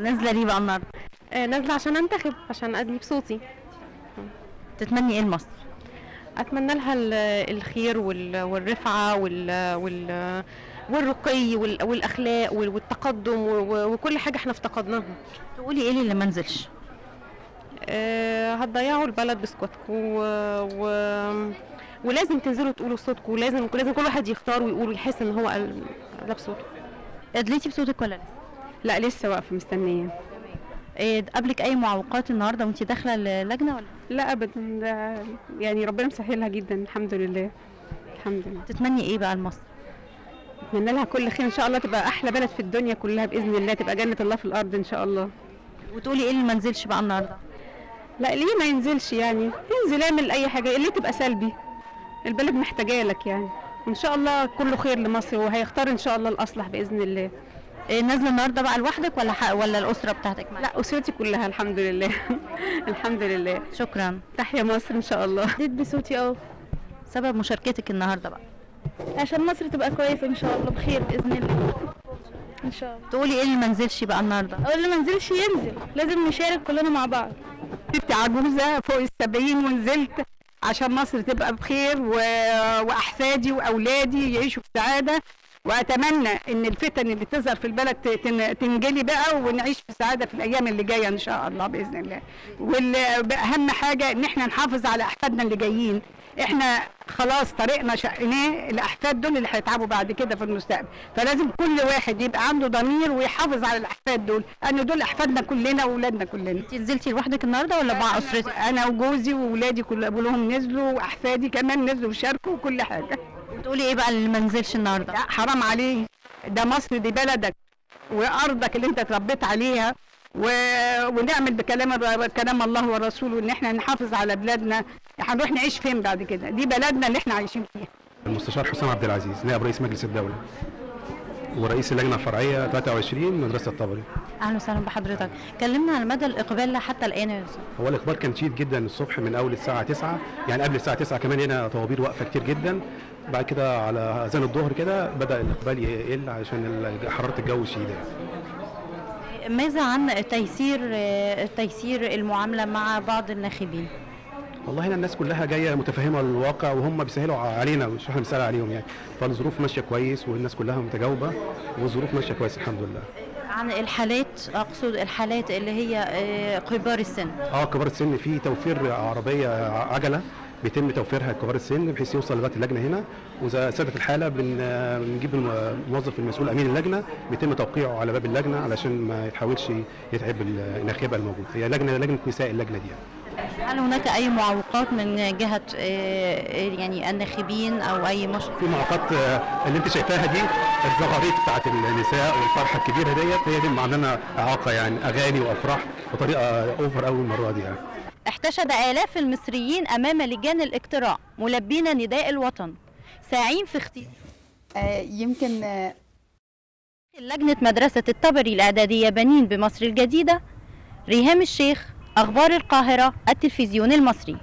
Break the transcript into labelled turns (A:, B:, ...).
A: نازله ليه بقى النهارده؟
B: نازله عشان انتخب، عشان ادلي بصوتي.
A: تتمني ايه لمصر؟
B: اتمنى لها الخير والرفعه والرقي والاخلاق والتقدم وكل حاجه احنا افتقدناها.
A: تقولي ايه اللي ما نزلش؟
B: هتضيعوا البلد بسكوتكم ولازم تنزلوا تقولوا صوتكم، ولازم كل واحد يختار ويقول ويحس ان هو قال بصوته.
A: ادليتي بصوتك ولا لسه؟
B: لا لسه واقفه مستنيه.
A: قابلك اي معوقات النهارده وانت داخله اللجنه ولا؟
B: لا ابدا، ده يعني ربنا مسهلها جدا الحمد لله. الحمد لله.
A: تتمني ايه بقى لمصر؟
B: اتمنى لها كل خير ان شاء الله، تبقى احلى بلد في الدنيا كلها باذن الله، تبقى جنه الله في الارض ان شاء الله.
A: وتقولي ايه اللي ما نزلش بقى النهارده؟
B: لا ليه ما ينزلش يعني؟ ينزل اعمل اي حاجه، ليه تبقى سلبي؟ البلد محتاجه لك يعني. وان شاء الله كله خير لمصر، وهيختار ان شاء الله الاصلح باذن الله.
A: نازله النهارده بقى لوحدك ولا الاسره بتاعتك معاك؟
B: لا اسرتي كلها الحمد لله. الحمد لله.
A: شكرا.
B: تحيا مصر ان شاء الله.
C: اديت بصوتي.
A: سبب مشاركتك النهارده بقى؟
C: عشان مصر تبقى كويسه ان شاء الله بخير باذن الله ان شاء الله.
A: تقولي ايه اللي ما نزلش بقى النهارده؟
C: او اللي ما نزلش ينزل، لازم نشارك كلنا مع بعض.
D: كنت عجوزه فوق ال70 ونزلت عشان مصر تبقى بخير واحفادي واولادي يعيشوا في سعاده، واتمنى ان الفتن اللي تظهر في البلد تنجلي بقى ونعيش في سعاده في الايام اللي جايه ان شاء الله باذن الله. واهم حاجه ان احنا نحافظ على احفادنا اللي جايين. احنا خلاص طريقنا شقناه، الاحفاد دول اللي هيتعبوا بعد كده في المستقبل، فلازم كل واحد يبقى عنده ضمير ويحافظ على الاحفاد دول، لان دول احفادنا كلنا واولادنا كلنا.
A: انت نزلتي لوحدك النهارده ولا مع اسرتك؟
D: انا وجوزي واولادي كلهم نزلوا، واحفادي كمان نزلوا وشاركوا وكل حاجه.
A: بتقولي ايه بقى اللي ما نزلش النهارده؟
D: لا حرام عليه، ده مصر دي بلدك وارضك اللي انت اتربيت عليها، ونعمل كلام الله ورسوله ان احنا نحافظ على بلادنا. هنروح نعيش فين بعد كده؟ دي بلدنا اللي احنا عايشين فيها.
E: المستشار حسام عبد العزيز نائب رئيس مجلس الدوله ورئيس اللجنه الفرعيه 23 مدرسه الطبري.
A: اهلا وسهلا بحضرتك. كلمنا عن مدى الاقبال حتى الان يا استاذ.
E: هو الاقبال كان شديد جدا الصبح من اول الساعه 9، يعني قبل الساعه 9 كمان هنا طوابير واقفه كتير جدا. بعد كده على اذان الظهر كده بدا الاقبال يقل عشان حراره الجو الشديده.
A: ماذا عن تيسير المعامله مع بعض الناخبين؟
E: والله هنا الناس كلها جايه متفهمه الواقع، وهم بيسهلوا علينا مش احنا بنسهل عليهم يعني، فالظروف ماشيه كويس والناس كلها متجاوبه والظروف ماشيه كويس الحمد لله.
A: عن الحالات، اقصد الحالات اللي هي كبار السن.
E: كبار السن في توفير عربيه عجله بيتم توفيرها لكبار السن بحيث يوصل لغايه اللجنه هنا، واذا سادت الحاله بنجيب الموظف المسؤول امين اللجنه بيتم توقيعه على باب اللجنه علشان ما يتحاولش يتعب الناخبه الموجوده. هي لجنه نساء اللجنه دي.
A: هل هناك اي معوقات من جهه يعني الناخبين او اي
E: في معوقات اللي انت شايفاها دي، الزغاريت بتاعت النساء والفرحه الكبيره ديت هي دي اللي عامله لنا اعاقه، يعني اغاني وافراح بطريقه اوفر قوي المره دي يعني.
A: احتشد آلاف المصريين أمام لجان الاقتراع ملبين نداء الوطن ساعين في اختيار
F: يمكن
A: لجنة مدرسة الطبري الإعدادية بنين بمصر الجديدة. ريهام الشيخ، أخبار القاهرة، التلفزيون المصري.